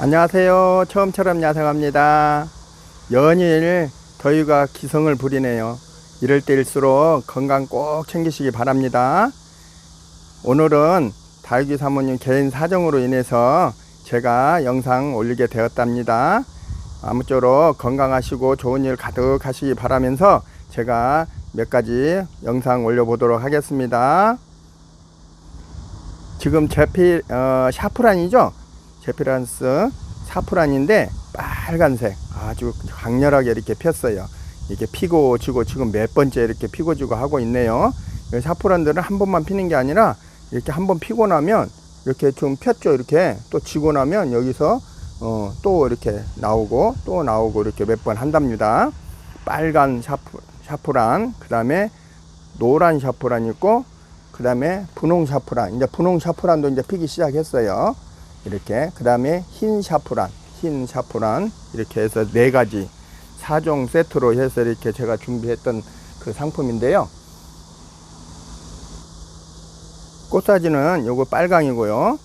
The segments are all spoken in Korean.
안녕하세요. 처음처럼 야생합니다. 연일 더위가 기승을 부리네요. 이럴 때일수록 건강 꼭 챙기시기 바랍니다. 오늘은 다육이 사모님 개인 사정으로 인해서 제가 영상 올리게 되었답니다. 아무쪼록 건강하시고 좋은 일 가득하시기 바라면서 제가 몇 가지 영상 올려보도록 하겠습니다. 지금 샤프란이죠? 제피란스 사프란인데 빨간색 아주 강렬하게 이렇게 폈어요. 이게 피고 지고 지금 몇 번째 이렇게 피고 지고 하고 있네요. 사프란들은 한 번만 피는 게 아니라 이렇게 한 번 피고 나면 이렇게 좀 폈죠. 이렇게 또 지고 나면 여기서 또 이렇게 나오고 또 나오고 이렇게 몇 번 한답니다. 빨간 샤프란, 그 다음에 노란 샤프란 있고, 그 다음에 분홍 샤프란, 이제 분홍 샤프란도 이제 피기 시작했어요. 이렇게. 그 다음에 흰 샤프란 이렇게 해서 4가지 4종 세트로 해서 이렇게 제가 준비했던 그 상품인데요. 꽃사지는 요거 빨강이고요,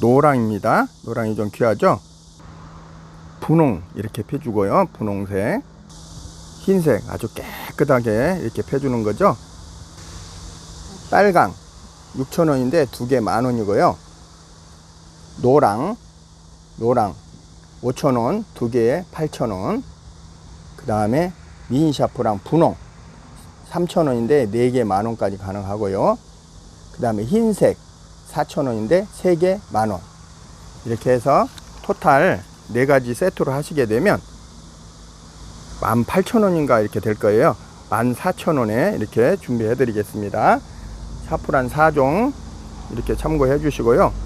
노랑입니다. 노랑이 좀 귀하죠. 분홍 이렇게 펴주고요, 분홍색, 흰색 아주 깨끗하게 이렇게 펴주는 거죠. 빨강 6,000원인데 2개 10,000원이고요. 노랑 5,000원 2개에 8,000원. 그 다음에 미인샤프랑 분홍 3,000원인데 4개 10,000원까지 가능하고요. 그 다음에 흰색 4,000원인데 3개 10,000원. 이렇게 해서 토탈 4가지 세트로 하시게 되면 18,000원인가 이렇게 될 거예요. 14,000원에 이렇게 준비해 드리겠습니다. 샤프란 4종 이렇게 참고해 주시고요.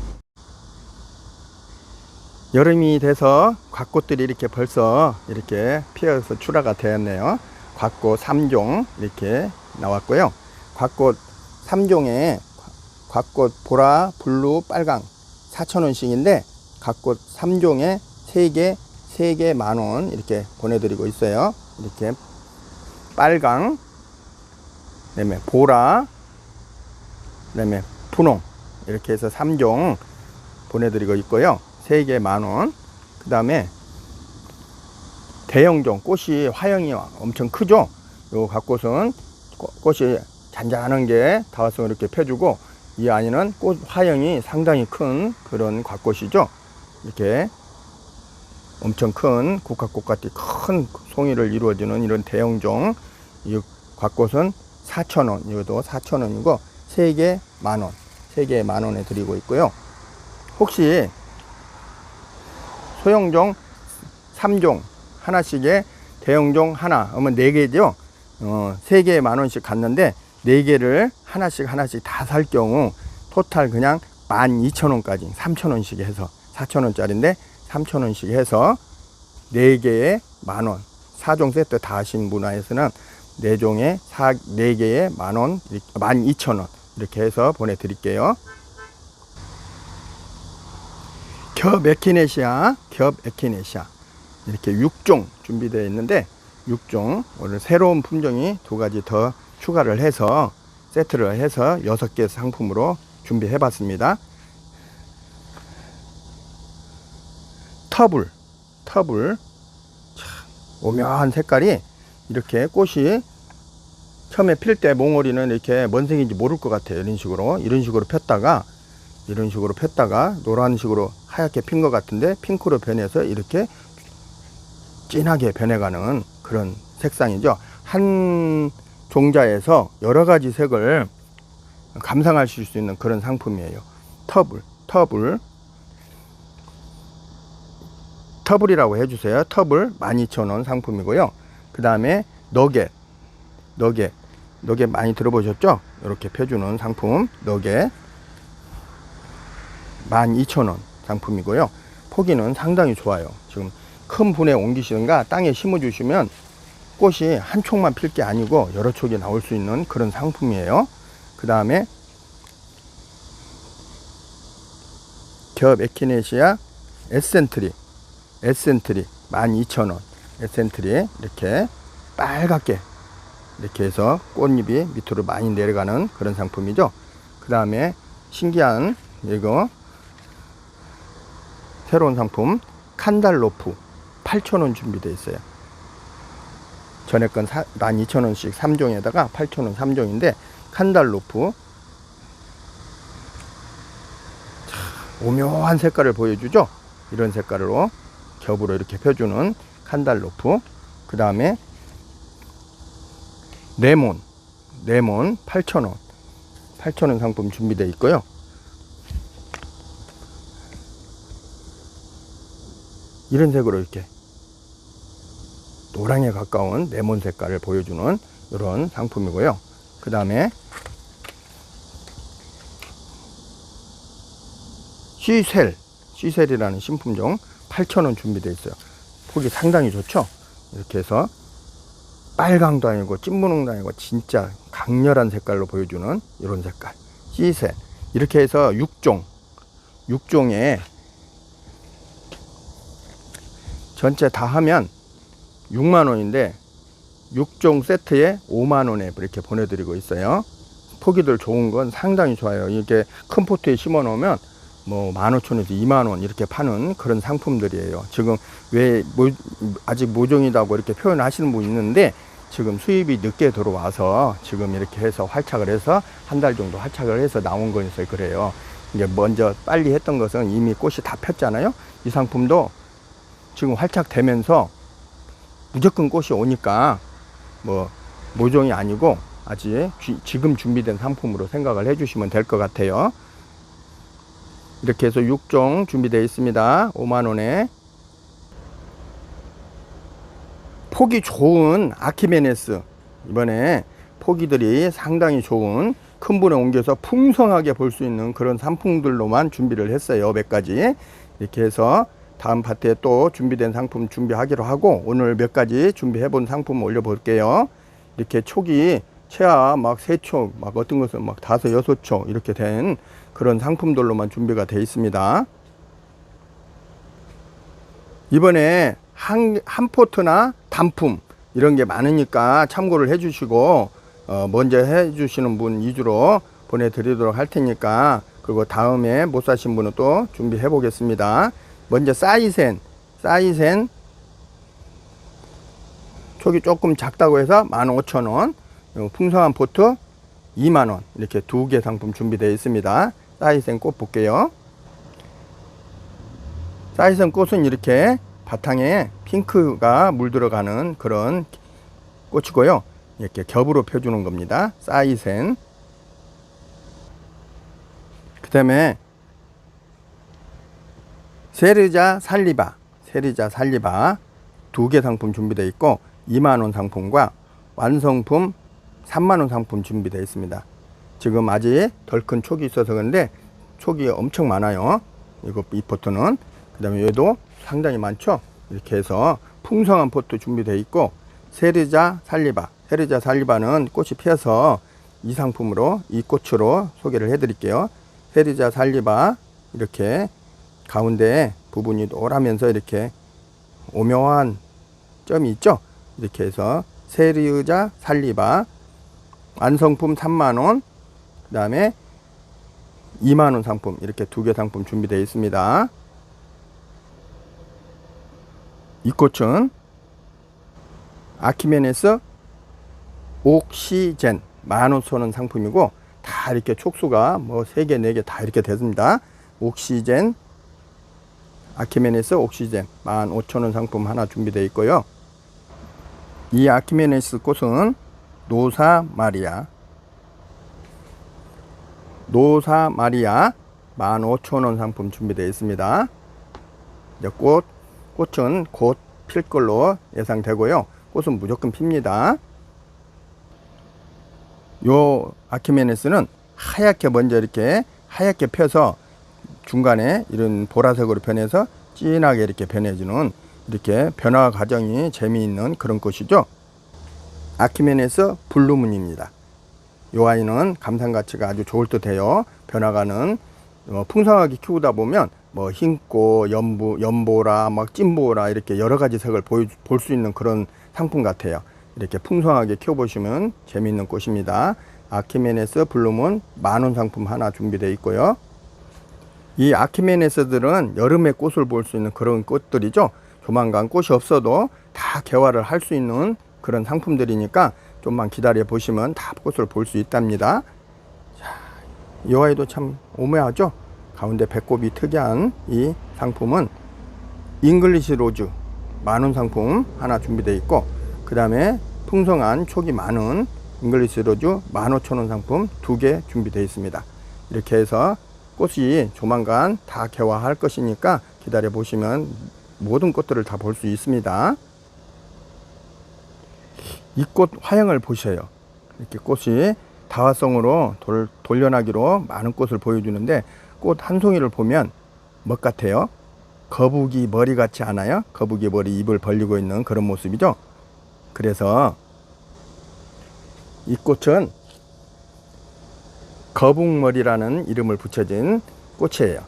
여름이 돼서 곽꽃들이 이렇게 벌써 이렇게 피어서 출하가 되었네요. 곽꽃 3종 이렇게 나왔고요. 곽꽃 3종에 곽꽃 보라, 블루, 빨강 4,000원씩인데 곽꽃 3종에 3개 10,000원 이렇게 보내드리고 있어요. 이렇게 빨강, 그다음에 보라, 그다음에 분홍 이렇게 해서 3종 보내드리고 있고요. 3개 10,000원. 그 다음에 대형종, 꽃이 화형이 엄청 크죠. 요 곽꽃은 꽃이 잔잔한 게 다화성 이렇게 펴주고, 이 안에는 꽃 화형이 상당히 큰 그런 곽꽃이죠. 이렇게 엄청 큰 국화꽃 같이 큰 송이를 이루어주는 이런 대형종. 이 곽꽃은 4,000원, 이것도 4,000원이고 3개 10,000원, 3개 10,000원에 드리고 있고요. 혹시 소형종 3종 하나씩에 대형종 하나, 그러면 4개죠. 3개에 10,000원씩 갔는데 4개를 하나씩 다 살 경우 토탈 그냥 12,000원까지 3,000원씩 해서 4,000원짜리인데 3,000원씩 해서 4개에 10,000원, 4종 세트 다 하신 분에서는 4종에 4개에 10,000원, 12,000원 이렇게 해서 보내드릴게요. 겹 에키네시아 이렇게 6종 준비되어 있는데 6종 오늘 새로운 품종이 2가지 더 추가를 해서 세트를 해서 6개 상품으로 준비해 봤습니다. 터블 오묘한 색깔이, 이렇게 꽃이 처음에 필 때 몽오리는 이렇게 뭔 색인지 모를 것 같아요. 이런 식으로 폈다가 노란식으로 하얗게 핀 것 같은데 핑크로 변해서 이렇게 진하게 변해가는 그런 색상이죠. 한 종자에서 여러 가지 색을 감상하실 수 있는 그런 상품이에요. 터블이라고 해주세요. 터블 12,000원 상품이고요. 그 다음에 너겟 많이 들어보셨죠? 이렇게 펴주는 상품 너겟 12,000원 상품이고요. 포기는 상당히 좋아요. 지금 큰 분에 옮기시든가 땅에 심어 주시면 꽃이 한 촉만 필 게 아니고 여러 촉이 나올 수 있는 그런 상품이에요. 그 다음에 겹 에키네시아 에센트리 12,000원 에센트리 이렇게 빨갛게 이렇게 해서 꽃잎이 밑으로 많이 내려가는 그런 상품이죠. 그 다음에 신기한 이거 새로운 상품 칸달로프 8,000원 준비되어 있어요. 전에 건 12,000원씩 3종에다가 8,000원 3종인데 칸달로프 오묘한 색깔을 보여주죠. 이런 색깔로 겹으로 이렇게 펴주는 칸달로프. 그 다음에 레몬 8,000원 8,000원 상품 준비되어 있고요. 이런 색으로 이렇게 노랑에 가까운 레몬 색깔을 보여주는 이런 상품이고요. 그 다음에 시셀이라는 신품종 8,000원 준비되어 있어요. 폭이 상당히 좋죠. 이렇게 해서 빨강도 아니고 찐분홍도 아니고 진짜 강렬한 색깔로 보여주는 이런 색깔 시셀. 이렇게 해서 6종에 전체 다 하면 6만원인데 6종 세트에 5만원에 이렇게 보내드리고 있어요. 포기들 좋은 건 상당히 좋아요. 이렇게 큰 포트에 심어 놓으면 뭐 15,000원에서 2만원 이렇게 파는 그런 상품들이에요. 지금 왜 아직 모종이라고 이렇게 표현하시는 분 있는데 지금 수입이 늦게 들어와서 지금 이렇게 해서 활착을 해서 한 달 정도 활착을 해서 나온 거여서 그래요. 이제 먼저 빨리 했던 것은 이미 꽃이 다 폈잖아요. 이 상품도 지금 활착되면서 무조건 꽃이 오니까 뭐 모종이 아니고 아직 지금 준비된 상품으로 생각을 해주시면 될 것 같아요. 이렇게 해서 6종 준비되어 있습니다. 5만원에. 폭이 좋은 아키메네스, 이번에 포기들이 상당히 좋은 큰 분에 옮겨서 풍성하게 볼 수 있는 그런 상품들로만 준비를 했어요. 몇 가지. 이렇게 해서 다음 파트에 또 준비된 상품 준비하기로 하고, 오늘 몇 가지 준비해 본 상품 올려볼게요. 이렇게 촉이 최하 막 3촉, 막 어떤 것은 막 5, 6촉 이렇게 된 그런 상품들로만 준비가 되어 있습니다. 이번에 한 포트나 단품 이런 게 많으니까 참고를 해 주시고, 먼저 해 주시는 분 위주로 보내드리도록 할 테니까, 그리고 다음에 못 사신 분은 또 준비해 보겠습니다. 먼저 사이센 촉이 조금 작다고 해서 15,000원, 풍성한 포트 2만원, 이렇게 2개 상품 준비되어 있습니다. 사이센 꽃 볼게요. 사이센 꽃은 이렇게 바탕에 핑크가 물들어가는 그런 꽃이고요. 이렇게 겹으로 펴주는 겁니다. 사이센. 그 다음에 세르자 살리바 2개 상품 준비되어 있고, 2만원 상품과 완성품 3만원 상품 준비되어 있습니다. 지금 아직 덜 큰 촉이 있어서 그런데 촉이 엄청 많아요. 이 포트는. 그 다음에 얘도 상당히 많죠. 이렇게 해서 풍성한 포트 준비되어 있고, 세르자 살리바는 꽃이 피어서 이 상품으로, 이 꽃으로 소개를 해 드릴게요. 세르자 살리바, 이렇게 가운데 부분이 노라면서 이렇게 오묘한 점이 있죠. 이렇게 해서 세르자 살리바 완성품 3만원, 그 다음에 2만원 상품, 이렇게 2개 상품 준비되어 있습니다. 이 꽃은 아키메네스 옥시젠 15,000원 상품이고, 다 이렇게 촉수가 뭐 3개 4개 다 이렇게 됐습니다. 옥시젠, 아키메네스 옥시젠 15,000원 상품 하나 준비되어 있고요. 이 아키메네스 꽃은 노사 마리아 15,000원 상품 준비되어 있습니다. 이제 꽃은 곧 필 걸로 예상되고요. 꽃은 무조건 핍니다. 요 아키메네스는 하얗게 먼저 이렇게 하얗게 펴서 중간에 이런 보라색으로 변해서 진하게 이렇게 변해지는, 이렇게 변화 과정이 재미있는 그런 꽃이죠. 아키메네스 블루문입니다. 요 아이는 감상 가치가 아주 좋을 듯 해요. 변화가는 풍성하게 키우다 보면 뭐 흰꽃, 연보라, 막 찐보라 이렇게 여러 가지 색을 볼 수 있는 그런 상품 같아요. 이렇게 풍성하게 키워보시면 재미있는 꽃입니다. 아키메네스 블루문 10,000원 상품 하나 준비되어 있고요. 이 아키메네스들은 여름에 꽃을 볼 수 있는 그런 꽃들이죠. 조만간 꽃이 없어도 다 개화를 할 수 있는 그런 상품들이니까 좀만 기다려 보시면 다 꽃을 볼 수 있답니다. 자, 이 아이도 참 오묘하죠. 가운데 배꼽이 특이한 이 상품은 잉글리시 로즈 만원 상품 하나 준비되어 있고, 그 다음에 풍성한 촉이 많은 잉글리시 로즈 15,000원 상품 2개 준비되어 있습니다. 이렇게 해서 꽃이 조만간 다 개화할 것이니까 기다려 보시면 모든 꽃들을 다 볼 수 있습니다. 이 꽃 화형을 보셔요. 이렇게 꽃이 다화성으로 돌려나기로 많은 꽃을 보여주는데, 꽃 한 송이를 보면 뭐 같아요? 거북이 머리 같지 않아요? 거북이 머리 입을 벌리고 있는 그런 모습이죠. 그래서 이 꽃은 거북머리라는 이름을 붙여진 꽃이에요.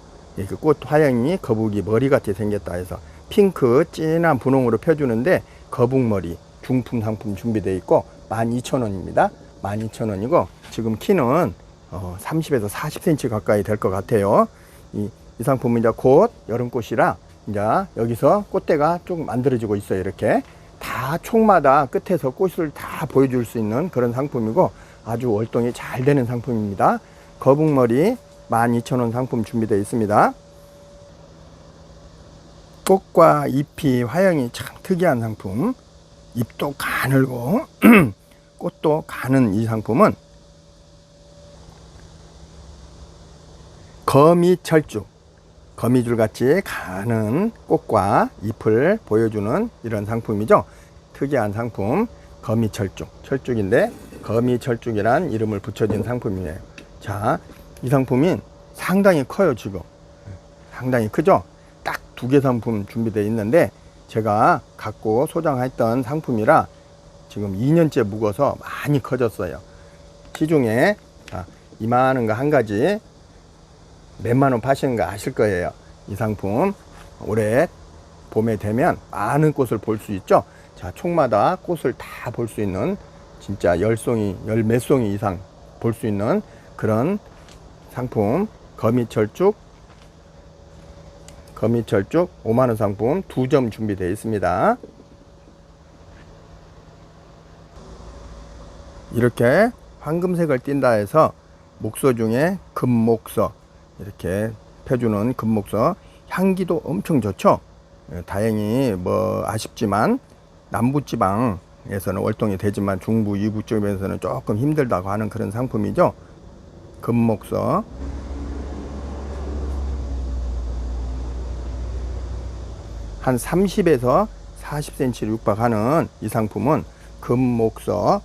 그 꽃 화형이 거북이 머리 같이 생겼다 해서 핑크 진한 분홍으로 펴주는데, 거북머리 중품 상품 준비되어 있고 12,000원입니다. 12,000원이고 지금 키는 30에서 40cm 가까이 될 것 같아요. 이 상품은 이제 곧 여름꽃이라 이제 여기서 꽃대가 조금 만들어지고 있어요. 이렇게 다 촉마다 끝에서 꽃을 다 보여줄 수 있는 그런 상품이고 아주 월동이 잘 되는 상품입니다. 거북머리 12,000원 상품 준비되어 있습니다. 꽃과 잎이 화형이 참 특이한 상품, 잎도 가늘고 꽃도 가는 이 상품은 거미철쭉, 거미줄 같이 가는 꽃과 잎을 보여주는 이런 상품이죠. 특이한 상품 거미철쭉, 철쭉인데 거미철쭉이란 이름을 붙여진 상품이에요. 자, 이 상품이 상당히 커요. 지금 상당히 크죠. 딱 2개 상품 준비되어 있는데 제가 갖고 소장했던 상품이라 지금 2년째 묵어서 많이 커졌어요. 시중에 이만한 거 한 가지 몇만 원 파시는 거 아실 거예요. 이 상품 올해 봄에 되면 많은 꽃을 볼 수 있죠. 자, 촉마다 꽃을 다 볼 수 있는 진짜 10송이, 10몇 송이 이상 볼 수 있는 그런 상품 거미철쭉 5만원 상품 2점 준비되어 있습니다. 이렇게 황금색을 띈다 해서 목서 중에 금목서, 이렇게 펴주는 금목서 향기도 엄청 좋죠. 다행히 뭐 아쉽지만 남부지방에서는 월동이 되지만 중부 이부 쪽에서는 조금 힘들다고 하는 그런 상품이죠. 금목서 한 30에서 40cm를 육박하는 이 상품은 금목서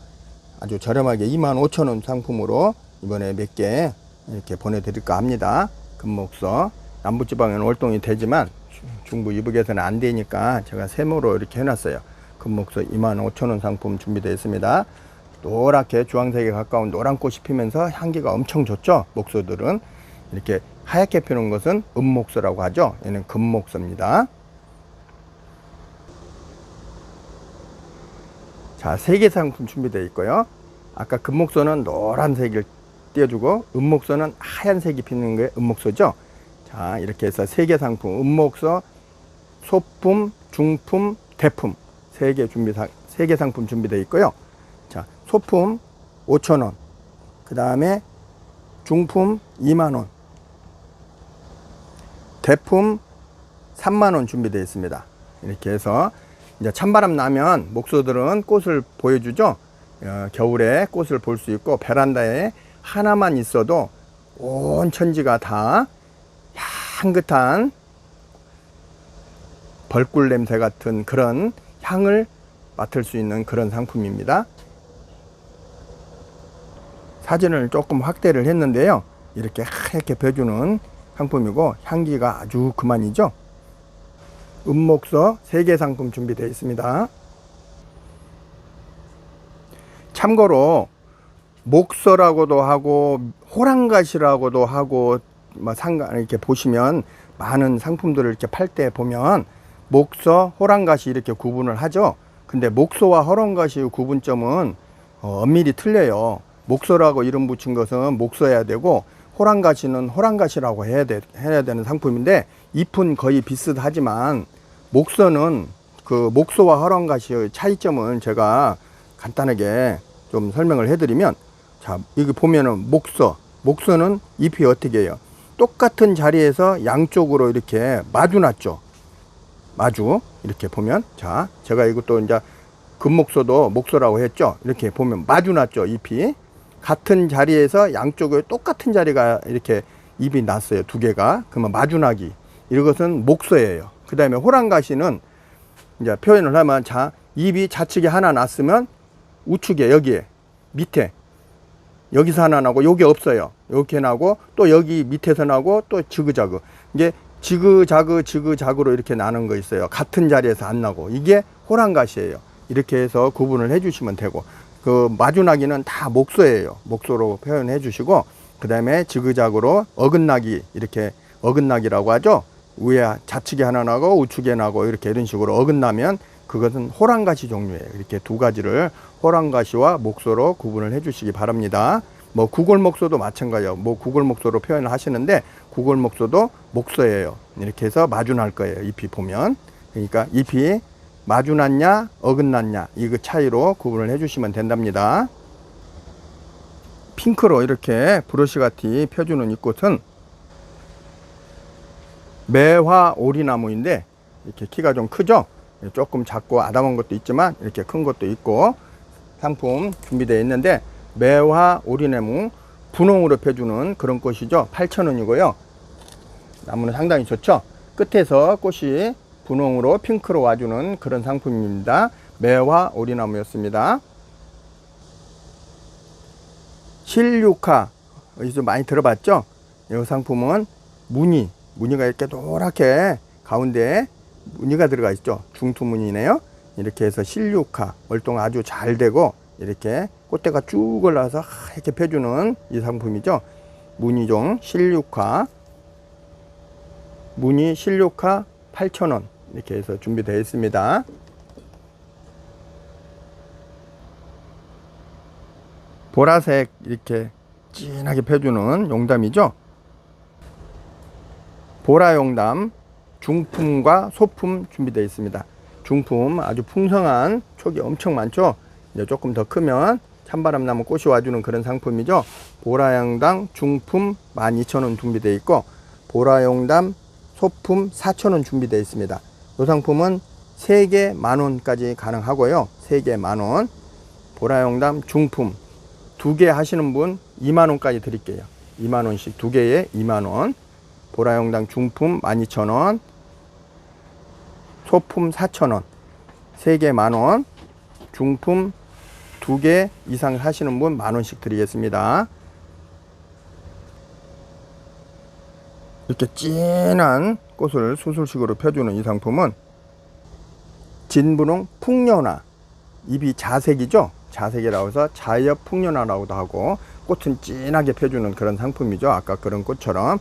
아주 저렴하게 25,000원 상품으로 이번에 몇 개 이렇게 보내드릴까 합니다. 금목서 남부지방에는 월동이 되지만 중부 이북에서는 안 되니까 제가 세모로 이렇게 해놨어요. 금목서 25,000원 상품 준비되어 있습니다. 노랗게 주황색에 가까운 노란 꽃이 피면서 향기가 엄청 좋죠. 목서들은 이렇게 하얗게 피는 것은 은목서라고 하죠. 얘는 금목서입니다. 자, 3개 상품 준비되어 있고요. 아까 금목서는 노란색을 띄워주고 은목서는 하얀색이 피는 게 은목서죠. 자, 이렇게 해서 3개 상품, 은목서, 소품, 중품, 대품 3개 상품 준비되어 있고요. 자, 소품 5,000원, 그 다음에 중품 2만원, 대품 3만원 준비되어 있습니다. 이렇게 해서 이제 찬바람 나면 목서들은 꽃을 보여주죠. 겨울에 꽃을 볼 수 있고 베란다에 하나만 있어도 온 천지가 다 향긋한 벌꿀 냄새 같은 그런 향을 맡을 수 있는 그런 상품입니다. 사진을 조금 확대를 했는데요. 이렇게 하얗게 펴주는 상품이고 향기가 아주 그만이죠. 은목서 3개 상품 준비되어 있습니다. 참고로 목서라고도 하고 호랑가시라고도 하고 이렇게 보시면 많은 상품들을 이렇게 팔 때 보면 목서, 호랑가시 이렇게 구분을 하죠. 근데 목서와 호랑가시의 구분점은 엄밀히 틀려요. 목서라고 이름 붙인 것은 목서야 되고 호랑가시는 호랑가시라고 해야 되는 상품인데, 잎은 거의 비슷하지만 목서는 그 목서와 호랑가시의 차이점을 제가 간단하게 좀 설명을 해드리면, 자, 여기 보면은 목서는 잎이 어떻게 해요? 똑같은 자리에서 양쪽으로 이렇게 마주 놨죠. 마주 이렇게 보면, 자, 제가 이것도 이제 금목서도 목서라고 했죠. 이렇게 보면 마주 놨죠. 잎이 같은 자리에서 양쪽에 똑같은 자리가 이렇게 잎이 났어요. 두 개가. 그러면 마주나기, 이것은 목서예요. 그 다음에 호랑가시는 이제 표현을 하면, 자, 잎이 좌측에 하나 났으면 우측에 여기에 밑에 여기서 하나 나고 여기 없어요. 이렇게 나고 또 여기 밑에서 나고 또 지그자그, 이게 지그자그로 이렇게 나는 거 있어요. 같은 자리에서 안 나고, 이게 호랑가시예요. 이렇게 해서 구분을 해 주시면 되고, 그 마주나기는 다 목서예요. 목서로 표현해 주시고, 그 다음에 지그자그로 어긋나기, 이렇게 어긋나기라고 하죠. 위에 좌측에 하나 나고 우측에 나고 이렇게 이런 식으로 어긋나면 그것은 호랑가시 종류예요. 이렇게 두 가지를 호랑가시와 목서로 구분을 해 주시기 바랍니다. 뭐 구골목서도 마찬가지예요. 뭐 구골목서로 표현을 하시는데, 구골목서도 목서예요. 이렇게 해서 마주날 거예요. 잎이 보면. 그러니까 잎이 마주났냐 어긋났냐, 이거 차이로 구분을 해 주시면 된답니다. 핑크로 이렇게 브러쉬같이 펴주는 이 꽃은 매화 오리나무인데, 이렇게 키가 좀 크죠. 조금 작고 아담한 것도 있지만 이렇게 큰 것도 있고, 상품 준비되어 있는데, 매화 오리나무 분홍으로 펴주는 그런 꽃이죠. 8,000원이고요 나무는 상당히 좋죠. 끝에서 꽃이 분홍으로 핑크로 와주는 그런 상품입니다. 매화 오리나무였습니다. 실육화, 어디서 많이 들어봤죠? 이 상품은 무늬가 이렇게 노랗게 가운데에 무늬가 들어가 있죠. 중투무늬네요. 이렇게 해서 실육화, 월동 아주 잘 되고 이렇게 꽃대가 쭉 올라와서 이렇게 펴주는 이 상품이죠. 무늬종 실육화, 무늬 실육화 8,000원 이렇게 해서 준비되어 있습니다. 보라색 이렇게 진하게 펴주는 용담이죠. 보라용담 중품과 소품 준비되어 있습니다. 중품 아주 풍성한 촉이 엄청 많죠. 이제 조금 더 크면 찬바람 나면 꽃이 와주는 그런 상품이죠. 보라용담 중품 12,000원 준비되어 있고, 보라용담 소품 4,000원 준비되어 있습니다. 이 상품은 3개 만원까지 가능하고요. 3개 만원. 보라용담 중품 2개 하시는 분 2만원까지 드릴게요. 2만원씩 2개에 2만원. 보라용담 중품 12,000원, 소품 4,000원, 3개 만원, 중품 2개 이상 하시는 분 만원씩 드리겠습니다. 이렇게 진한 꽃을 수술식으로 펴주는 이 상품은 진분홍 풍년화, 잎이 자색이죠. 자색이라고 해서 자엽 풍년화라고도 하고, 꽃은 진하게 펴주는 그런 상품이죠. 아까 그런 꽃처럼.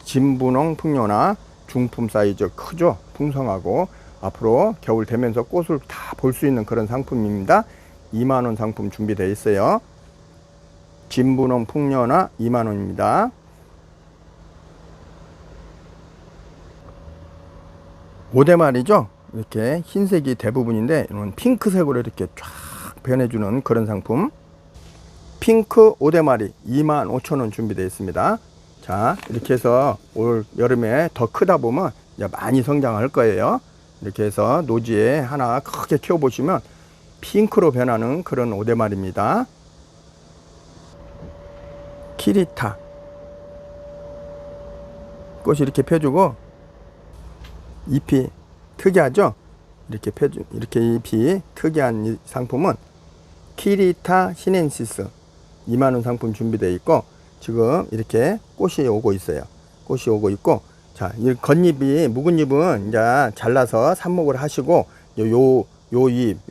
진분홍 풍년화 중품 사이즈 크죠. 풍성하고 앞으로 겨울 되면서 꽃을 다 볼 수 있는 그런 상품입니다. 2만원 상품 준비되어 있어요. 진분홍 풍년화 2만원입니다. 오대말이죠. 이렇게 흰색이 대부분인데, 이런 핑크색으로 이렇게 쫙 변해주는 그런 상품. 핑크 오대마리 25,000원 준비되어 있습니다. 자, 이렇게 해서 올 여름에 더 크다 보면 이제 많이 성장할 거예요. 이렇게 해서 노지에 하나 크게 키워보시면 핑크로 변하는 그런 오대마리입니다. 키리타 꽃이 이렇게 펴주고 잎이 특이하죠. 이렇게 잎이 특이한 이 상품은 키리타 시넨시스 2만원 상품 준비되어 있고, 지금 이렇게 꽃이 오고 있어요. 꽃이 오고 있고, 자, 이 겉잎이 묵은 잎은 이제 잘라서 삽목을 하시고, 요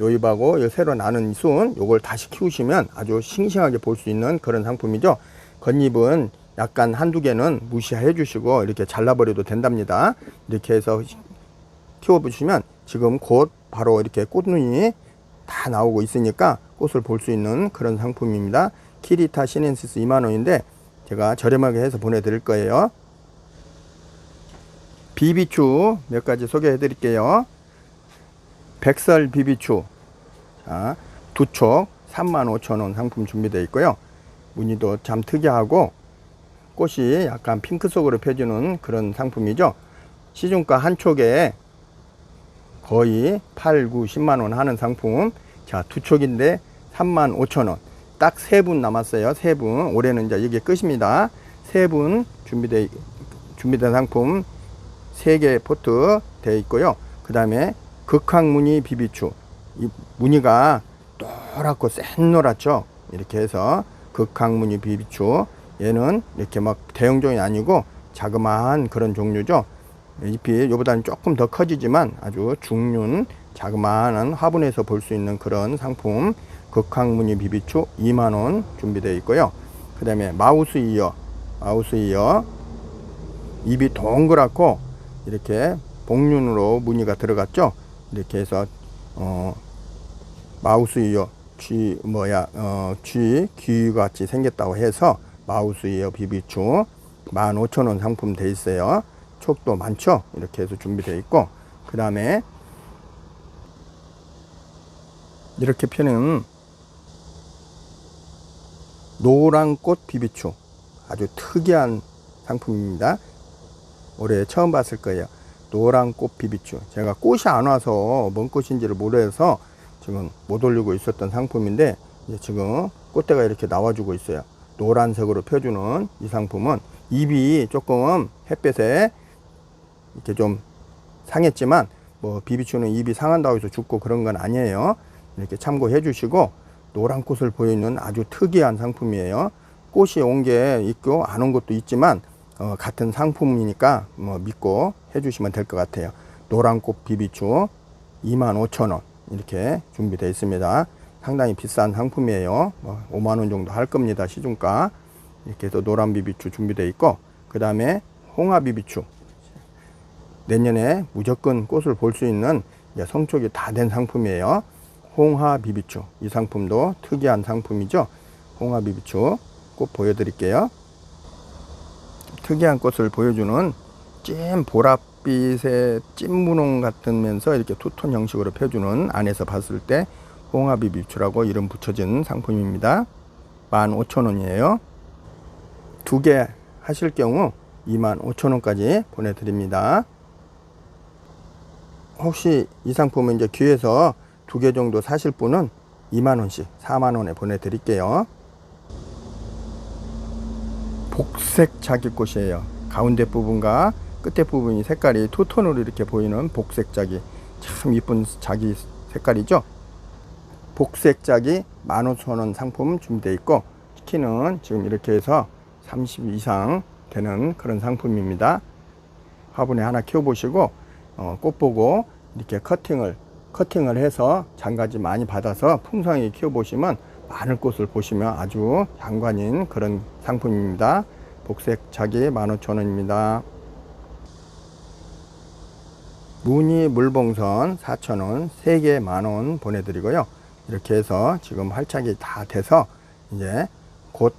잎하고 요 새로 나는 순 요걸 다시 키우시면 아주 싱싱하게 볼 수 있는 그런 상품이죠. 겉잎은 약간 한두 개는 무시해 주시고 이렇게 잘라버려도 된답니다. 이렇게 해서 키워보시면 지금 곧 바로 이렇게 꽃눈이 다 나오고 있으니까 꽃을 볼 수 있는 그런 상품입니다. 키리타 시넨시스 2만원인데 제가 저렴하게 해서 보내드릴 거예요. 비비추 몇 가지 소개해 드릴게요. 백설 비비추, 자, 두 촉 35,000원 상품 준비되어 있고요. 무늬도 참 특이하고 꽃이 약간 핑크색으로 펴주는 그런 상품이죠. 시중가 한 촉에 거의 8, 9, 10만원 하는 상품. 자, 두 촉인데 35,000원. 딱 3분 남았어요. 3분. 올해는 이제 이게 끝입니다. 3분 준비된 상품 3개 포트 되어 있고요. 그 다음에 극황무늬 비비추. 이 무늬가 노랗고 센노랗죠. 이렇게 해서 극황무늬 비비추. 얘는 이렇게 막 대형종이 아니고 자그마한 그런 종류죠. 잎이 요보다는 조금 더 커지지만 아주 중륜 자그마한 화분에서 볼 수 있는 그런 상품. 극황무늬 비비추 2만원 준비되어 있고요. 그 다음에 마우스 이어 잎이 동그랗고 이렇게 복륜으로 무늬가 들어갔죠. 이렇게 해서 마우스 이어 귀같이 생겼다고 해서 마우스 이어 비비추 15,000원 상품 돼 있어요. 촉도 많죠. 이렇게 해서 준비되어 있고, 그 다음에 이렇게 펴는 노란꽃 비비추, 아주 특이한 상품입니다. 올해 처음 봤을 거예요. 노란꽃 비비추. 제가 꽃이 안 와서 뭔 꽃인지를 모르서 지금 못 올리고 있었던 상품인데, 이제 지금 꽃대가 이렇게 나와주고 있어요. 노란색으로 펴주는 이 상품은 잎이 조금 햇볕에 이렇게 좀 상했지만, 뭐 비비추는 잎이 상한다고 해서 죽고 그런 건 아니에요. 이렇게 참고해 주시고, 노란 꽃을 보이는 아주 특이한 상품이에요. 꽃이 온 게 있고 안 온 것도 있지만 같은 상품이니까 뭐 믿고 해주시면 될 것 같아요. 노란꽃 비비추 25,000원 이렇게 준비되어 있습니다. 상당히 비싼 상품이에요. 5만원 정도 할 겁니다. 시중가. 이렇게 해서 노란 비비추 준비되어 있고, 그 다음에 홍화 비비추. 내년에 무조건 꽃을 볼 수 있는 성촉이 다 된 상품이에요. 홍화 비비추. 이 상품도 특이한 상품이죠. 홍화 비비추 꽃 보여드릴게요. 특이한 꽃을 보여주는 찐 보랏빛의 찐분홍 같으면서 이렇게 투톤 형식으로 펴주는, 안에서 봤을 때 홍화 비비추라고 이름 붙여진 상품입니다. 15,000원이에요. 두 개 하실 경우 25,000원까지 보내드립니다. 혹시 이 상품은 이제 귀에서 두 개 정도 사실 분은 2만원씩 4만원에 보내드릴게요. 복색 자기꽃이에요. 가운데 부분과 끝에 부분이 색깔이 투톤으로 이렇게 보이는 복색 자기. 참 이쁜 자기 색깔이죠. 복색 자기 15,000원 상품 준비되어 있고, 키는 지금 이렇게 해서 30 이상 되는 그런 상품입니다. 화분에 하나 키워보시고 꽃 보고 이렇게 커팅을 해서 장가지 많이 받아서 풍성하게 키워보시면 마늘 꽃을 보시면 아주 장관인 그런 상품입니다. 복색 자기 15,000원입니다. 무늬 물봉선 4,000원 3개 만원 보내드리고요. 이렇게 해서 지금 활착이 다 돼서 이제 곧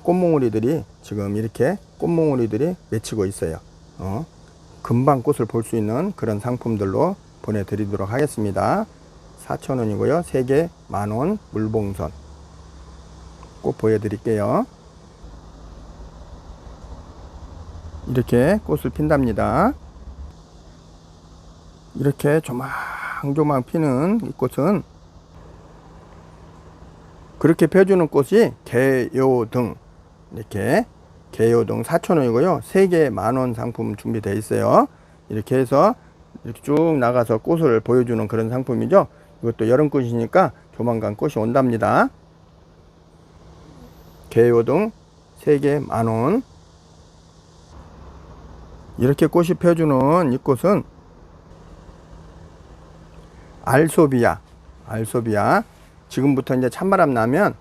꽃몽우리들이 지금 이렇게 꽃몽우리들이 맺히고 있어요. 금방 꽃을 볼 수 있는 그런 상품들로 보내드리도록 하겠습니다. 4,000원이고요. 3개 만원 물봉선 꽃 보여드릴게요. 이렇게 꽃을 핀답니다. 이렇게 조망조망 피는 이 꽃은, 그렇게 펴주는 꽃이 개요등. 이렇게 개요등 4,000원이고요. 3개 만원 상품 준비되어 있어요. 이렇게 해서 이렇게 쭉 나가서 꽃을 보여주는 그런 상품이죠. 이것도 여름꽃이니까 조만간 꽃이 온답니다. 개요등 3개 만원. 이렇게 꽃이 펴주는 이 꽃은 알소비아. 지금부터 이제 찬바람 나면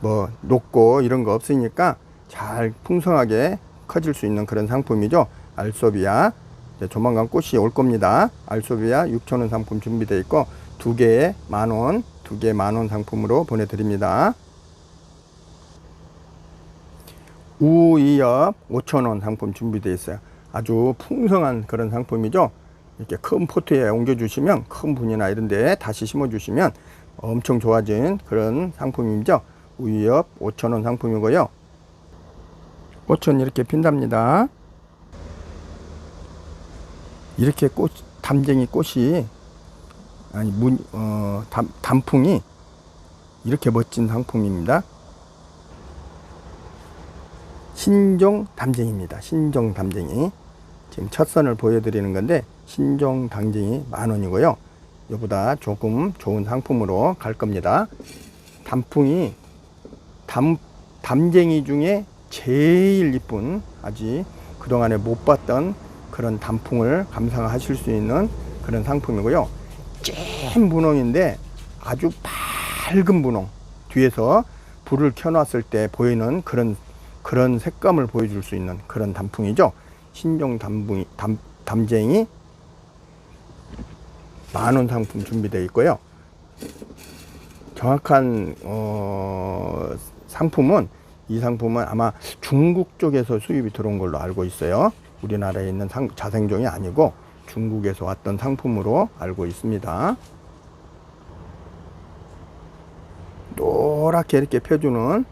뭐 녹고 이런 거 없으니까 잘 풍성하게 커질 수 있는 그런 상품이죠. 알소비아. 조만간 꽃이 올 겁니다. 알소비아 6,000원 상품 준비되어 있고, 2개에 만원, 2개 만원 상품으로 보내드립니다. 우이엽 5,000원 상품 준비되어 있어요. 아주 풍성한 그런 상품이죠. 이렇게 큰 포트에 옮겨 주시면, 큰 분이나 이런 데 다시 심어 주시면 엄청 좋아진 그런 상품이죠. 우이엽 5,000원 상품이고요. 꽃은 이렇게 핀답니다. 이렇게 담쟁이 꽃이, 아니 단풍이 이렇게 멋진 상품입니다. 신종 담쟁이입니다. 신종 담쟁이. 지금 첫 선을 보여드리는 건데, 신종 담쟁이 10,000원이고요. 이보다 조금 좋은 상품으로 갈 겁니다. 단풍이 담쟁이 중에 제일 이쁜, 아직 그동안에 못 봤던 그런 단풍을 감상하실 수 있는 그런 상품이고요. 찐 분홍인데 아주 밝은 분홍, 뒤에서 불을 켜놨을 때 보이는 그런 색감을 보여줄 수 있는 그런 단풍이죠. 신종 담쟁이 10,000원 상품 준비되어 있고요. 정확한 상품은, 이 상품은 아마 중국 쪽에서 수입이 들어온 걸로 알고 있어요. 우리나라에 있는 자생종이 아니고 중국에서 왔던 상품으로 알고 있습니다. 노랗게 이렇게 펴주는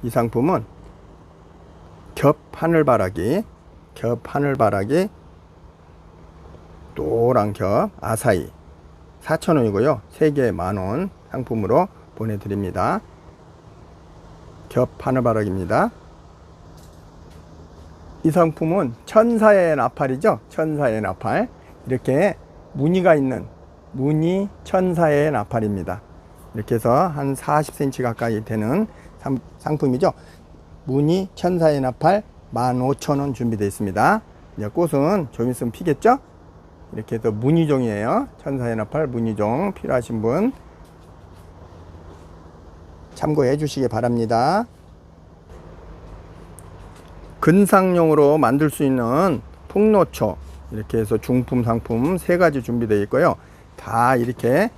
이 상품은 겹 하늘바라기 노란 겹 아사히 4,000원이고요. 3개 10,000원 상품으로 보내드립니다. 겹 하늘바라기입니다. 이 상품은 천사의 나팔이죠. 천사의 나팔. 이렇게 무늬가 있는 무늬 천사의 나팔입니다. 이렇게 해서 한 40cm 가까이 되는 상품이죠. 무늬 천사의 나팔 15,000원 준비되어 있습니다. 이제 꽃은 좀 있으면 피겠죠. 이렇게 해서 무늬종이에요. 천사의 나팔 무늬종 필요하신 분 참고해 주시기 바랍니다. 근상용으로 만들 수 있는 풍노초, 이렇게 해서 중품 상품 3가지 준비되어 있고요. 다 이렇게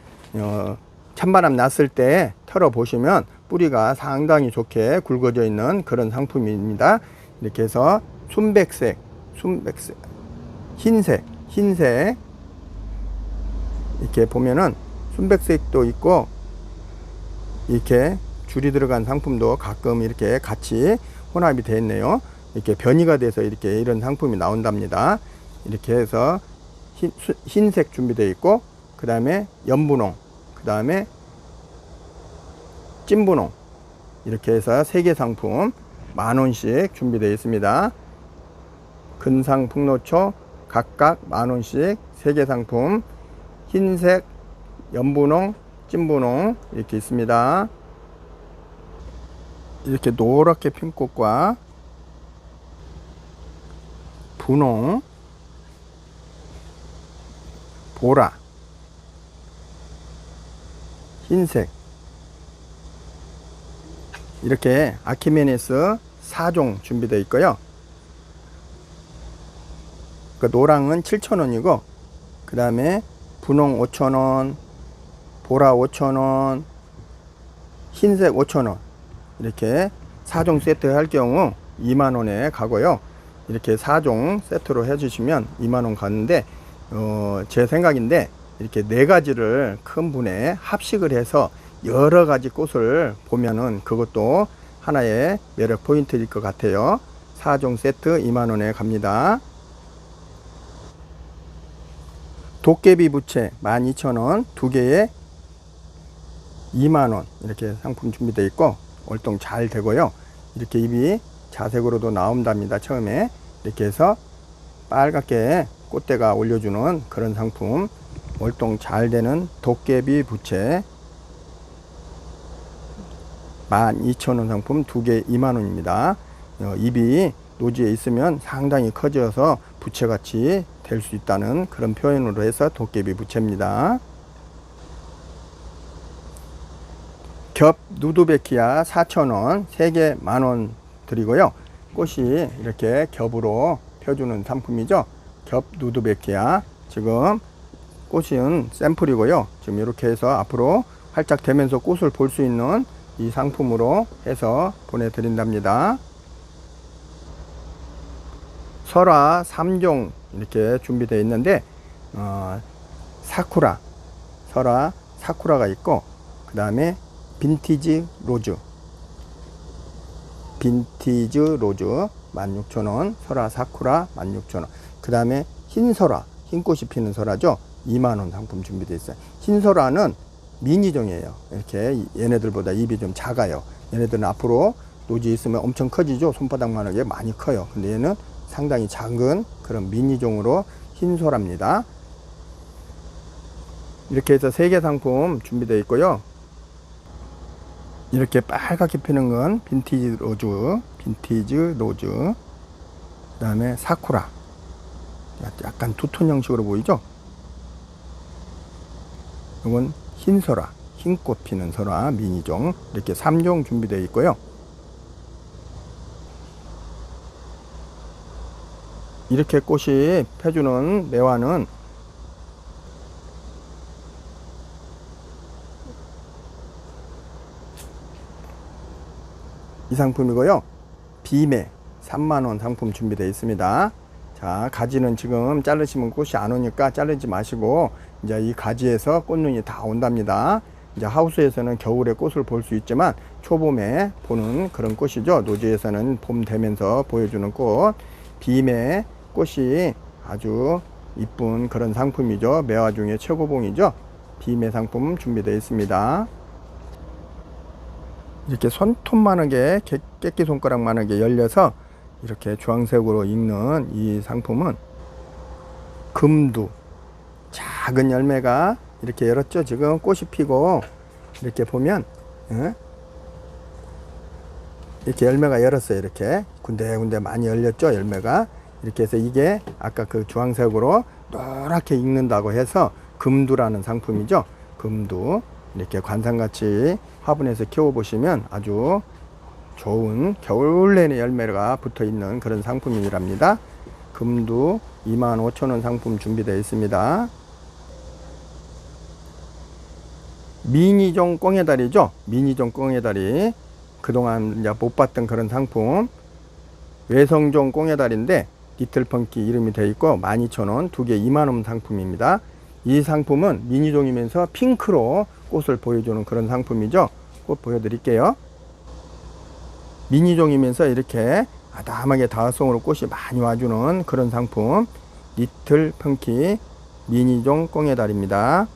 찬바람 났을 때 털어 보시면 뿌리가 상당히 좋게 굵어져 있는 그런 상품입니다. 이렇게 해서 순백색, 흰색 이렇게 보면은 순백색도 있고, 이렇게 줄이 들어간 상품도 가끔 이렇게 같이 혼합이 되어 있네요. 이렇게 변이가 돼서 이렇게 이런 상품이 나온답니다. 이렇게 해서 흰색 준비되어 있고, 그 다음에 연분홍, 그 다음에 찐분홍, 이렇게 해서 3개 상품 10,000원씩 준비되어 있습니다. 근상 풍노초 각각 10,000원씩 3개 상품, 흰색, 연분홍, 찐분홍 이렇게 있습니다. 이렇게 노랗게 핀 꽃과 분홍, 보라, 흰색, 이렇게 아키메네스 4종 준비되어 있고요. 그 노랑은 7,000원이고, 그 다음에 분홍 5,000원, 보라 5,000원, 흰색 5,000원, 이렇게 4종 세트 할 경우 20,000원에 가고요. 이렇게 4종 세트로 해주시면 20,000원 가는데, 제 생각인데 이렇게 4가지를 큰 분에 합식을 해서 여러 가지 꽃을 보면은 그것도 하나의 매력 포인트일 것 같아요. 4종 세트 20,000원에 갑니다. 도깨비 부채 12,000원 2개에 20,000원 이렇게 상품 준비되어 있고, 월동 잘 되고요. 이렇게 잎이 자색으로도 나온답니다. 처음에 이렇게 해서 빨갛게 꽃대가 올려주는 그런 상품, 월동 잘 되는 도깨비 부채 12,000원 상품 2개 20,000원입니다. 잎이 노지에 있으면 상당히 커져서 부채같이 될 수 있다는 그런 표현으로 해서 도깨비 부채입니다. 겹 누드베키아 4,000원 3개 10,000원 드리고요. 꽃이 이렇게 겹으로 펴주는 상품이죠. 겹 누드베키아, 지금 꽃은 샘플이고요. 지금 이렇게 해서 앞으로 활짝 되면서 꽃을 볼 수 있는 이 상품으로 해서 보내드린답니다. 설화 3종 이렇게 준비되어 있는데 사쿠라, 설화 사쿠라가 있고, 그 다음에 빈티지 로즈 16,000원, 설화 사쿠라 16,000원. 그 다음에 흰설화, 흰꽃이 피는 설화죠. 2만원 상품 준비되어 있어요. 흰설화는 미니종이에요. 이렇게 얘네들보다 입이 좀 작아요. 얘네들은 앞으로 노지 있으면 엄청 커지죠. 손바닥만하게 많이 커요. 근데 얘는 상당히 작은 그런 미니종으로 흰설화입니다. 이렇게 해서 3개 상품 준비되어 있고요. 이렇게 빨갛게 피는 건 빈티지 로즈, 그 다음에 사쿠라, 약간 두톤 형식으로 보이죠. 이건 흰설화, 흰꽃 피는 설화 미니종, 이렇게 3종 준비되어 있고요. 이렇게 꽃이 펴주는 매화는 이 상품이고요. 비매 3만원 상품 준비되어 있습니다. 자, 가지는 지금 자르시면 꽃이 안 오니까 자르지 마시고, 이제 이 가지에서 꽃눈이 다 온답니다. 이제 하우스에서는 겨울에 꽃을 볼 수 있지만 초봄에 보는 그런 꽃이죠. 노지에서는 봄 되면서 보여주는 꽃, 비매 꽃이 아주 이쁜 그런 상품이죠. 매화 중에 최고봉이죠. 비매 상품 준비되어 있습니다. 이렇게 손톱만하게, 깨끼 손가락만하게 열려서 이렇게 주황색으로 익는 이 상품은 금두, 작은 열매가 이렇게 열었죠. 지금 꽃이 피고 이렇게 보면 이렇게 열매가 열었어요. 이렇게 군데군데 많이 열렸죠. 열매가 이렇게 해서 이게 아까 그 주황색으로 노랗게 익는다고 해서 금두라는 상품이죠. 금두, 이렇게 관상같이 화분에서 키워보시면 아주 좋은 겨울 내내 열매가 붙어 있는 그런 상품이랍니다. 금두 25,000원 상품 준비되어 있습니다. 미니종 꽁해다리죠. 미니종 꽁해다리, 그동안 이제 못 봤던 그런 상품. 외성종 꽁해다리인데 리틀 펑키 이름이 되어 있고 12,000원, 두 개 2만원 상품입니다. 이 상품은 미니종이면서 핑크로 꽃을 보여주는 그런 상품이죠. 꽃 보여드릴게요. 미니종이면서 이렇게 아담하게 다화성으로 꽃이 많이 와주는 그런 상품, 리틀 펑키 미니종 꽁해다리입니다.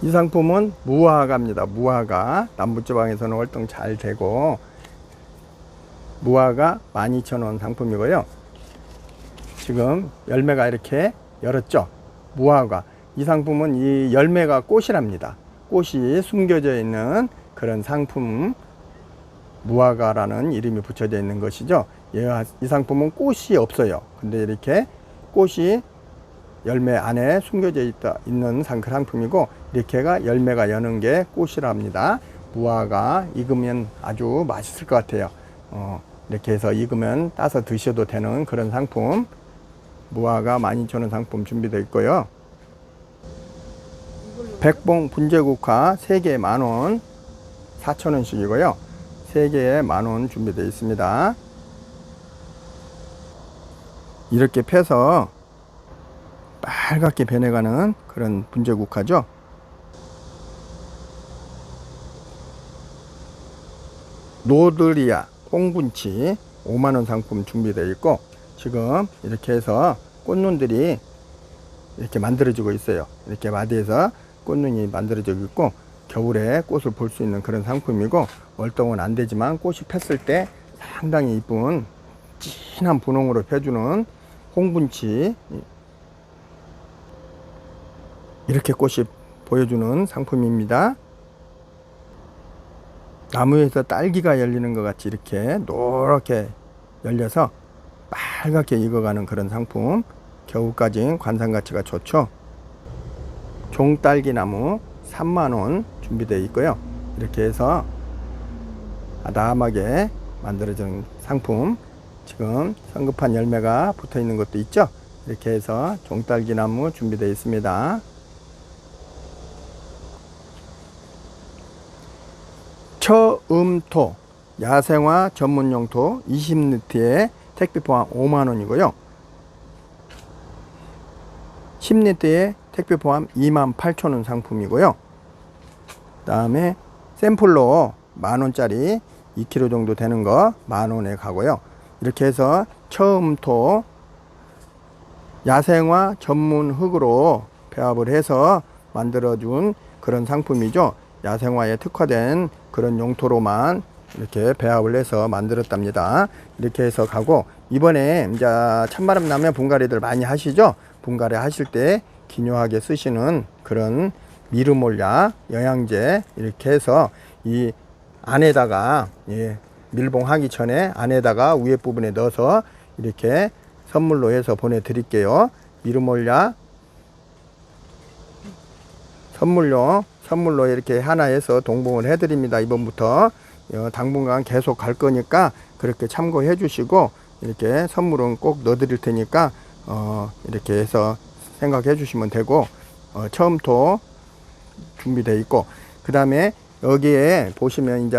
이 상품은 무화과입니다. 무화과, 남부지방에서는 활동 잘 되고, 무화과 12,000원 상품이고요. 지금 열매가 이렇게 열었죠. 무화과, 이 상품은 이 열매가 꽃이랍니다. 꽃이 숨겨져 있는 그런 상품, 무화과라는 이름이 붙여져 있는 것이죠. 이 상품은 꽃이 없어요. 근데 이렇게 꽃이 열매 안에 숨겨져 있는 상품이고, 이렇게가 열매가 여는 게 꽃이랍니다. 무화과 익으면 아주 맛있을 것 같아요. 이렇게 해서 익으면 따서 드셔도 되는 그런 상품, 무화과 12,000원 상품 준비되어 있고요. 백봉 분재국화 3개 만원, 4,000원씩이고요. 3개에 만원 준비되어 있습니다. 이렇게 펴서 빨갛게 변해가는 그런 분재국화죠. 노드리아 홍분치 5만원 상품 준비되어 있고, 지금 이렇게 해서 꽃눈들이 이렇게 만들어지고 있어요. 이렇게 마디에서 꽃눈이 만들어지고 있고, 겨울에 꽃을 볼 수 있는 그런 상품이고, 월동은 안 되지만 꽃이 폈을 때 상당히 이쁜 진한 분홍으로 펴주는 홍분치, 이렇게 꽃이 보여주는 상품입니다. 나무에서 딸기가 열리는 것 같이 이렇게 노랗게 열려서 빨갛게 익어가는 그런 상품, 겨울까지 관상 가치가 좋죠. 종딸기나무 3만원 준비되어 있고요. 이렇게 해서 아담하게 만들어진 상품, 지금 성급한 열매가 붙어 있는 것도 있죠. 이렇게 해서 종딸기나무 준비되어 있습니다. 처음토 야생화 전문용토 20리터에 택배 포함 5만원이고요. 10리터에 택배 포함 28,000원 상품이고요. 그 다음에 샘플로 만원짜리 2kg 정도 되는 거 만원에 가고요. 이렇게 해서 처음부터 야생화 전문 흙으로 배합을 해서 만들어준 그런 상품이죠. 야생화에 특화된 그런 용토로만 이렇게 배합을 해서 만들었답니다. 이렇게 해서 가고, 이번에 이제 찬바람 나면 분갈이들 많이 하시죠. 분갈이 하실 때 기묘하게 쓰시는 그런 미르몰약 영양제, 이렇게 해서 이 안에다가 밀봉하기 전에 안에다가 위에 부분에 넣어서 이렇게 선물로 해서 보내드릴게요. 미르몰약 선물로 이렇게 하나 해서 동봉을 해드립니다. 이번부터 당분간 계속 갈 거니까 그렇게 참고해 주시고, 이렇게 선물은 꼭 넣어드릴 테니까 이렇게 해서 생각해 주시면 되고, 처음부터 준비되어 있고, 그 다음에 여기에 보시면 이제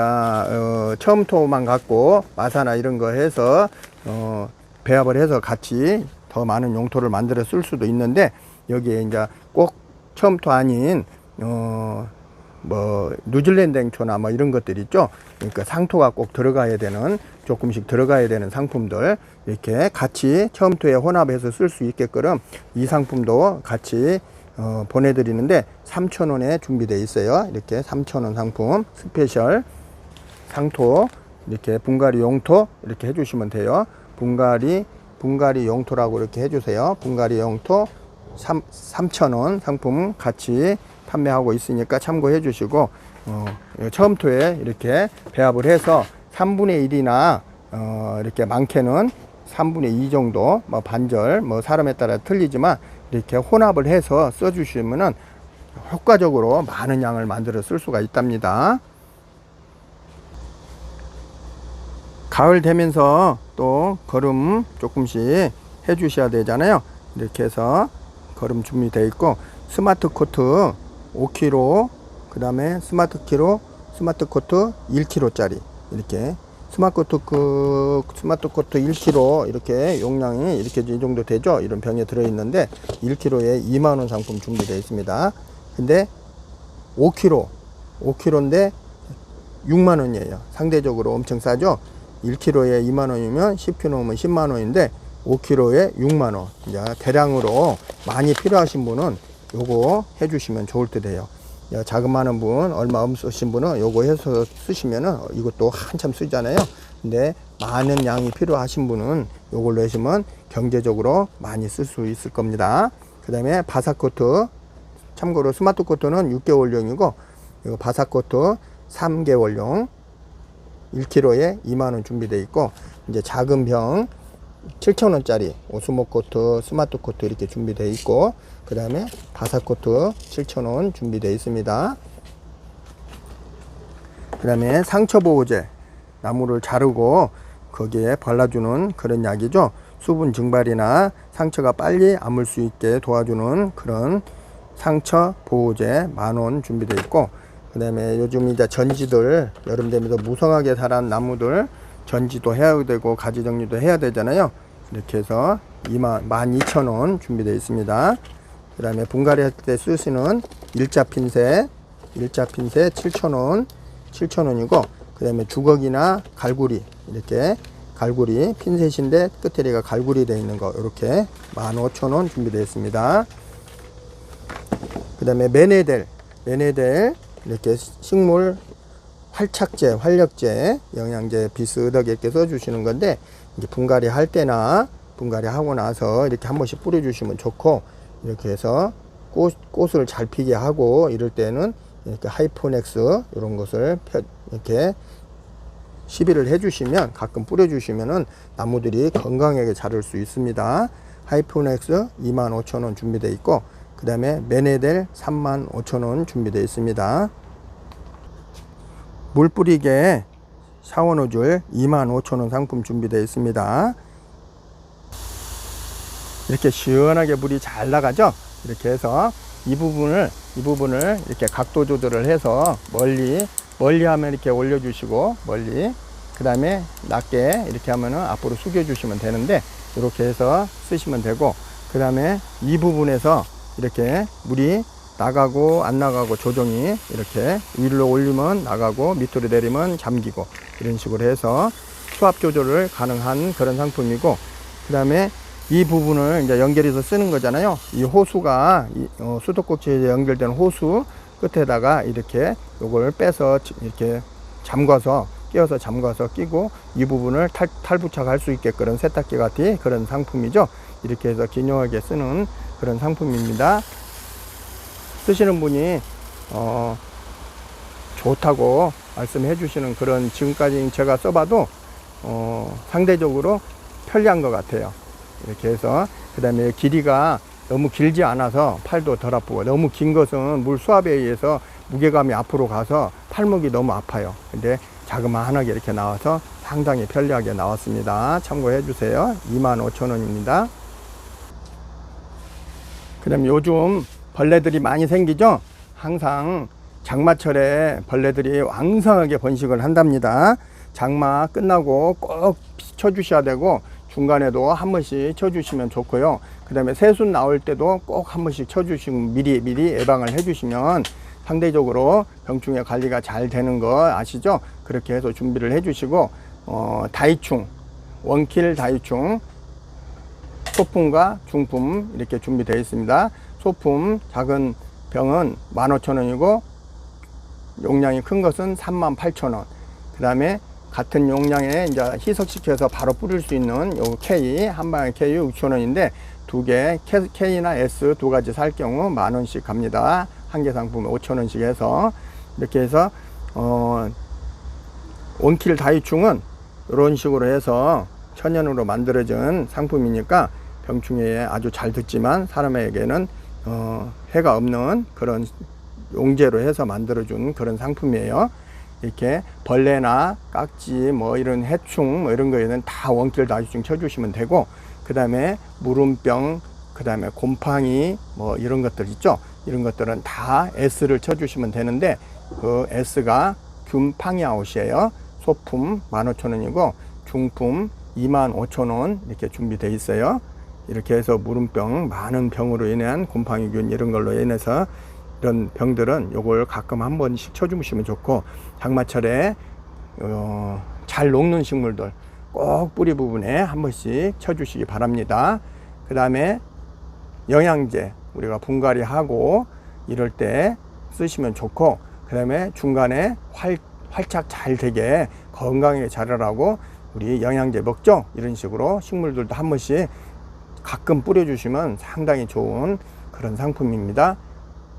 처음부터만 갖고 마사나 이런 거 해서 배합을 해서 같이 더 많은 용토를 만들어 쓸 수도 있는데, 여기에 이제 꼭 처음부터 아닌 뭐 뉴질랜드 행초나 뭐 이런 것들 있죠. 그러니까 상토가 꼭 들어가야 되는, 조금씩 들어가야 되는 상품들 이렇게 같이 처음부터에 혼합해서 쓸 수 있게끔 이 상품도 같이 보내드리는데 3,000원에 준비되어 있어요. 이렇게 3,000원 상품 스페셜 상토, 이렇게 분갈이 용토 이렇게 해주시면 돼요. 분갈이 용토라고 이렇게 해주세요. 분갈이 용토 3,000원 상품 같이 판매하고 있으니까 참고해 주시고, 처음부터에 이렇게 배합을 해서 3분의 1이나 이렇게 많게는 3분의 2 정도, 뭐 반절, 뭐 사람에 따라 틀리지만 이렇게 혼합을 해서 써주시면은 효과적으로 많은 양을 만들어 쓸 수가 있답니다. 가을 되면서 또 거름 조금씩 해 주셔야 되잖아요. 이렇게 해서 거름 준비되어 있고, 스마트 코트 5kg, 그 다음에 스마트 코트 1kg짜리 이렇게 스마트 코트 1kg 이렇게 용량이 이렇게 이 정도 되죠. 이런 병에 들어 있는데 1kg에 2만원 상품 준비되어 있습니다. 근데 5kg인데 6만원이에요. 상대적으로 엄청 싸죠. 1kg에 2만원이면 10kg 오면 10만원인데 5kg에 6만원. 이제 대량으로 많이 필요하신 분은 요거 해주시면 좋을 듯 해요. 자그마한 분, 얼마 없으신 분은 요거 해서 쓰시면은 이것도 한참 쓰잖아요. 근데 많은 양이 필요하신 분은 요걸로 하시면 경제적으로 많이 쓸 수 있을 겁니다. 그 다음에 바사코트, 참고로 스마트 코트는 6개월용이고 이거 바사코트 3개월용 1kg에 2만원 준비되어 있고, 이제 작은 병 7,000원짜리 오스모코트, 스마트코트 이렇게 준비되어 있고, 그 다음에 바사코트 7,000원 준비되어 있습니다. 그 다음에 상처보호제, 나무를 자르고 거기에 발라주는 그런 약이죠. 수분 증발이나 상처가 빨리 아물 수 있게 도와주는 그런 상처보호제 10,000원 준비되어 있고, 그 다음에 요즘 이제 전지들 여름 되면서 무성하게 자란 나무들 전지도 해야 되고 가지 정리도 해야 되잖아요. 이렇게 해서 22,000원 준비되어 있습니다. 그 다음에 분갈이 할 때 쓰시는 일자 핀셋 7,000원이고, 그 다음에 주걱이나 갈구리, 이렇게 갈구리 핀셋인데 끝에리가 갈구리 되어 있는 거 이렇게 15,000원 준비되어 있습니다. 그 다음에 메네델 이렇게 식물 활착제, 활력제, 영양제 비슷하게 이렇게 써주시는 건데, 이제 분갈이 할 때나 분갈이 하고 나서 이렇게 한 번씩 뿌려주시면 좋고, 이렇게 해서 꽃을 잘 피게 하고 이럴 때는 이렇게 하이포넥스 이런 것을 이렇게 시비를 해주시면, 가끔 뿌려주시면은 나무들이 건강하게 자랄 수 있습니다. 하이포넥스 25,000원 준비되어 있고, 그 다음에 메네델 35,000원 준비되어 있습니다. 물 뿌리개 샤워 노즐 25,000원 상품 준비되어 있습니다. 이렇게 시원하게 물이 잘 나가죠. 이렇게 해서 이 부분을 이렇게 각도 조절을 해서 멀리 하면 이렇게 올려주시고, 멀리 그 다음에 낮게 이렇게 하면은 앞으로 숙여 주시면 되는데, 이렇게 해서 쓰시면 되고, 그 다음에 이 부분에서 이렇게 물이 나가고 안 나가고 조정이, 이렇게 위로 올리면 나가고 밑으로 내리면 잠기고, 이런 식으로 해서 수압 조절을 가능한 그런 상품이고, 그 다음에 이 부분을 이제 연결해서 쓰는 거잖아요. 이 호수가 수도꼭지에 연결된 호수 끝에다가 이렇게 요걸 빼서 이렇게 잠가서, 끼워서 잠가서 끼고, 이 부분을 탈부착할 수 있게 그런 세탁기 같은 그런 상품이죠. 이렇게 해서 기능하게 쓰는 그런 상품입니다. 쓰시는 분이 좋다고 말씀해 주시는 그런, 지금까지 제가 써봐도 상대적으로 편리한 것 같아요. 이렇게 해서, 그 다음에 길이가 너무 길지 않아서 팔도 덜 아프고, 너무 긴 것은 물 수압에 의해서 무게감이 앞으로 가서 팔목이 너무 아파요. 근데 자그마하게 이렇게 나와서 상당히 편리하게 나왔습니다. 참고해 주세요. 25,000원입니다. 그 다음에 요즘 벌레들이 많이 생기죠. 항상 장마철에 벌레들이 왕성하게 번식을 한답니다. 장마 끝나고 꼭 쳐주셔야 되고, 중간에도 한 번씩 쳐주시면 좋고요. 그 다음에 새순 나올 때도 꼭 한 번씩 쳐주시면, 미리 예방을 해주시면 상대적으로 병충해 관리가 잘 되는 거 아시죠? 그렇게 해서 준비를 해주시고, 다이충, 원킬 다이충, 소품과 중품 이렇게 준비되어 있습니다. 소품 작은 병은 15,000원이고, 용량이 큰 것은 38,000원. 그 다음에 같은 용량에 이제 희석시켜서 바로 뿌릴 수 있는 요 K, 한방에 K 6,000원인데, 두 개, K나 S 두 가지 살 경우 10,000원씩 갑니다. 한 개 상품에 5,000원씩 해서, 이렇게 해서, 원킬 다이충은 이런 식으로 해서 천연으로 만들어진 상품이니까 병충해에 아주 잘 듣지만 사람에게는 해가 없는 그런 용제로 해서 만들어준 그런 상품이에요. 이렇게 벌레나 깍지, 뭐 이런 해충, 뭐 이런 거에는 다 원킬 다이충 쳐주시면 되고, 그 다음에 물음병, 그 다음에 곰팡이, 뭐 이런 것들 있죠. 이런 것들은 다 S를 쳐주시면 되는데, 그 S가 균팡이아웃이에요. 소품 15,000원이고, 중품 25,000원 이렇게 준비되어 있어요. 이렇게 해서 물음병, 많은 병으로 인한 곰팡이균 이런 걸로 인해서 이런 병들은 요걸 가끔 한 번씩 쳐주시면 좋고, 장마철에 잘 녹는 식물들 꼭 뿌리 부분에 한 번씩 쳐주시기 바랍니다. 그 다음에 영양제 우리가 분갈이 하고 이럴 때 쓰시면 좋고, 그 다음에 중간에 활착 잘 되게 건강하게 자라라고 우리 영양제 먹죠. 이런 식으로 식물들도 한 번씩 가끔 뿌려주시면 상당히 좋은 그런 상품입니다.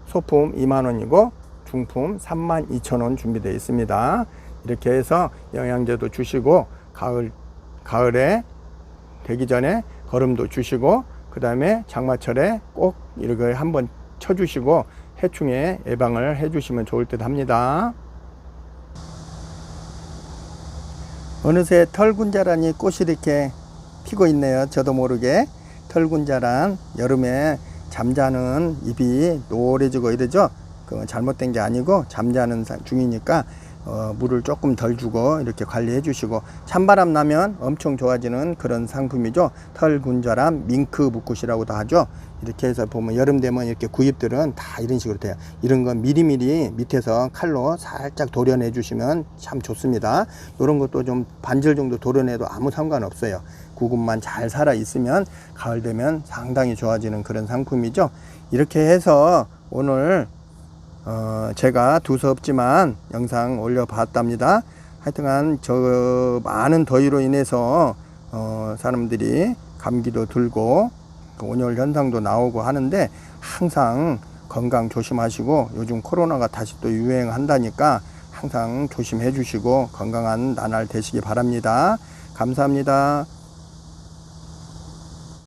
소품 20,000원이고 중품 32,000원 준비되어 있습니다. 이렇게 해서 영양제도 주시고, 가을에 되기 전에 거름도 주시고, 그 다음에 장마철에 꼭 이렇게 한번 쳐주시고 해충에 예방을 해주시면 좋을 듯 합니다. 어느새 털군자란이 꽃이 이렇게 피고 있네요. 저도 모르게. 털군자란 여름에 잠자는 잎이 노래지고 이러죠. 그 잘못된 게 아니고 잠자는 중이니까 물을 조금 덜 주고 이렇게 관리해 주시고, 찬바람 나면 엄청 좋아지는 그런 상품이죠. 털군자란 밍크 붓굿이라고도 하죠. 이렇게 해서 보면 여름 되면 이렇게 구잎들은 다 이런 식으로 돼요. 이런 건 미리미리 밑에서 칼로 살짝 도려내 주시면 참 좋습니다. 이런 것도 좀 반절 정도 도려내도 아무 상관없어요. 구근만 잘 살아 있으면 가을 되면 상당히 좋아지는 그런 상품이죠. 이렇게 해서 오늘 제가 두서없지만 영상 올려봤답니다. 하여튼간 저 많은 더위로 인해서 사람들이 감기도 들고 온열 현상도 나오고 하는데, 항상 건강 조심하시고, 요즘 코로나가 다시 또 유행한다니까 항상 조심해 주시고 건강한 나날 되시기 바랍니다. 감사합니다.